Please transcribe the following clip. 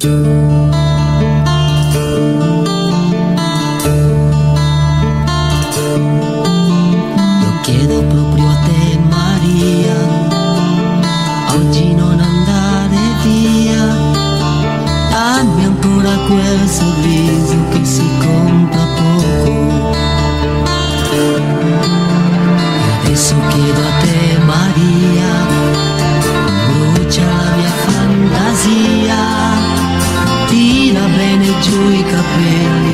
Io chiedo proprio a te, Maria, oggi non andare via, dammi ancora quel sorriso che si compra poco. E adesso chiedo a te, Maria, brucia la mia fantasia, tira bene giù i capelli